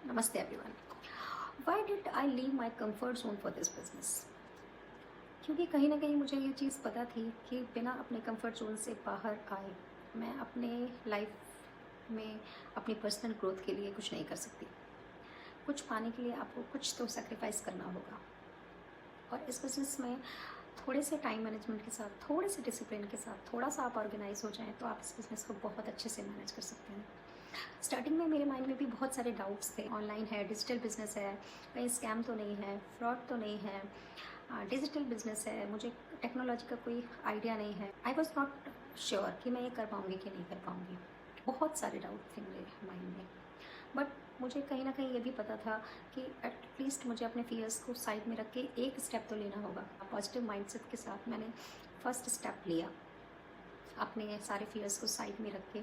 Namaste everyone. Why did I leave my comfort zone for this business? क्योंकि कहीं ना कहीं मुझे ये चीज़ पता थी कि बिना अपने कंफर्ट जोन से बाहर आए मैं अपने लाइफ में अपनी पर्सनल ग्रोथ के लिए कुछ नहीं कर सकती। कुछ पाने के लिए आपको कुछ तो सेक्रीफाइस करना होगा, और इस बिज़नेस में थोड़े से टाइम मैनेजमेंट के साथ, थोड़े से डिसिप्लिन के साथ, थोड़ा सा आप ऑर्गेनाइज हो जाएं तो आप इस बिज़नेस को बहुत अच्छे से मैनेज कर सकते हैं। स्टार्टिंग में मेरे माइंड में भी बहुत सारे डाउट्स थे। ऑनलाइन है, डिजिटल बिजनेस है, कहीं स्कैम तो नहीं है, फ्रॉड तो नहीं है, डिजिटल बिजनेस है, मुझे टेक्नोलॉजी का कोई आइडिया नहीं है। आई वॉज नॉट श्योर कि मैं ये कर पाऊँगी कि नहीं कर पाऊँगी। बहुत सारे डाउट थे मेरे माइंड में, बट मुझे कहीं ना कहीं ये भी पता था कि एटलीस्ट मुझे अपने फियर्स को साइड में रख के एक स्टेप तो लेना होगा। पॉजिटिव माइंडसेट के साथ मैंने फर्स्ट स्टेप लिया। अपने सारे फियर्स को साइड में रख के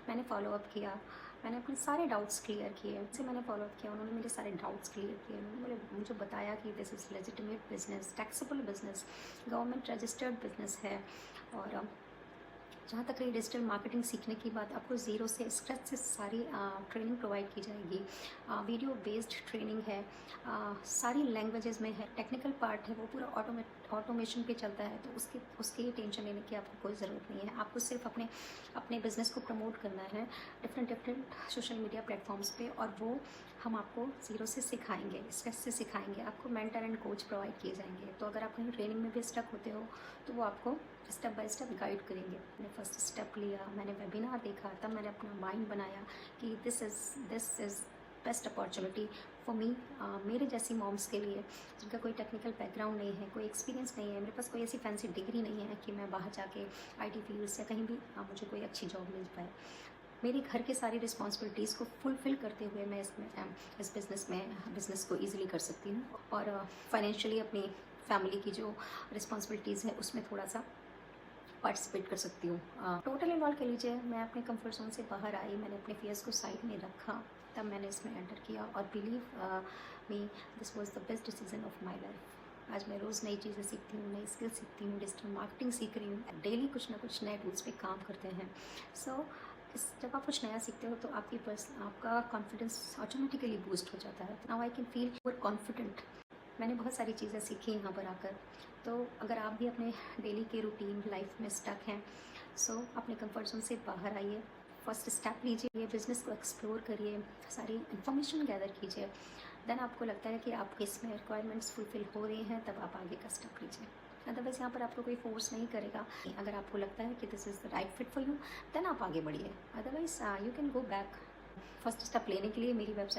मैंने फॉलो अप किया। मैंने अपने सारे डाउट्स क्लियर किए। उनसे मैंने फॉलो अप किया, उन्होंने मेरे सारे डाउट्स क्लियर किए। उन्होंने मुझे बताया कि this is legitimate business, taxable business, government registered business है। और जहाँ तक रही डिजिटल मार्केटिंग सीखने की बात, आपको ज़ीरो से स्क्रैच से सारी ट्रेनिंग प्रोवाइड की जाएगी। वीडियो बेस्ड ट्रेनिंग है, सारी लैंग्वेजेस में है। टेक्निकल पार्ट है वो पूरा ऑटोमेशन पे चलता है, तो उसकी टेंशन लेने की आपको कोई ज़रूरत नहीं है। आपको सिर्फ अपने बिज़नेस को प्रमोट करना है डिफरेंट सोशल मीडिया प्लेटफॉर्म्स पे, और वो हम आपको ज़ीरो से सिखाएंगे, स्ट्रेस से सिखाएंगे। आपको मेंटर एंड कोच प्रोवाइड किए जाएंगे। तो अगर आप कहीं ट्रेनिंग में भी स्टक होते हो तो वो आपको स्टेप बाय स्टेप गाइड करेंगे। मैंने फर्स्ट स्टेप लिया, मैंने वेबिनार देखा, तब मैंने अपना माइंड बनाया कि this is best opportunity for me. मेरे जैसी मॉम्स के लिए जिनका कोई टेक्निकल बैकग्राउंड नहीं है, कोई एक्सपीरियंस नहीं है, मेरे पास कोई ऐसी फैंसी डिग्री नहीं है कि मैं बाहर जाके आईटी फील्ड्स या कहीं भी मुझे कोई अच्छी जॉब मिल पाए। मेरी घर की सारी रिस्पॉन्सिबिलिटीज़ को फुलफ़िल करते हुए मैं इस बिज़नेस को ईज़िली कर सकती हूँ, और फाइनेंशियली अपनी फैमिली की जो रिस्पॉन्सिबिलिटीज़ है उसमें थोड़ा सा पार्टिसिपेट कर सकती हूँ। टोटल इन्वॉल्व कह लीजिए, मैं अपने कंफर्ट जोन से बाहर आई, मैंने अपने फियर्स को साइड में रखा, तब मैंने इसमें एंटर किया। और believe me, this was the best decision of my life. आज मैं रोज़ नई चीज़ें सीखती हूँ, नई स्किल सीखती हूँ, डिजिटल मार्केटिंग सीख रही हूँ। डेली कुछ ना कुछ नए टूल्स पे काम करते हैं। सो जब आप कुछ नया सीखते हो तो आपका कॉन्फिडेंस ऑटोमेटिकली बूस्ट हो जाता है। Now I can feel more confident. मैंने बहुत सारी चीज़ें सीखी यहाँ पर आकर। तो अगर आप भी अपने डेली के रूटीन लाइफ में स्टक हैं, सो अपने कंफर्ट जोन से बाहर आइए, फर्स्ट स्टेप लीजिए, बिज़नेस को एक्सप्लोर करिए, सारी इन्फॉर्मेशन गैदर कीजिए। देन आपको लगता है कि आपके इसमें रिक्वायरमेंट्स फुलफिल हो रही हैं, तब आप आगे का स्टेप लीजिए। अदरवाइज़ यहाँ पर आपको कोई फोर्स नहीं करेगा। अगर आपको लगता है कि this is the right fit for you, then आप आगे बढ़िए। Otherwise you can go back. First step लेने के लिए मेरी वेबसाइट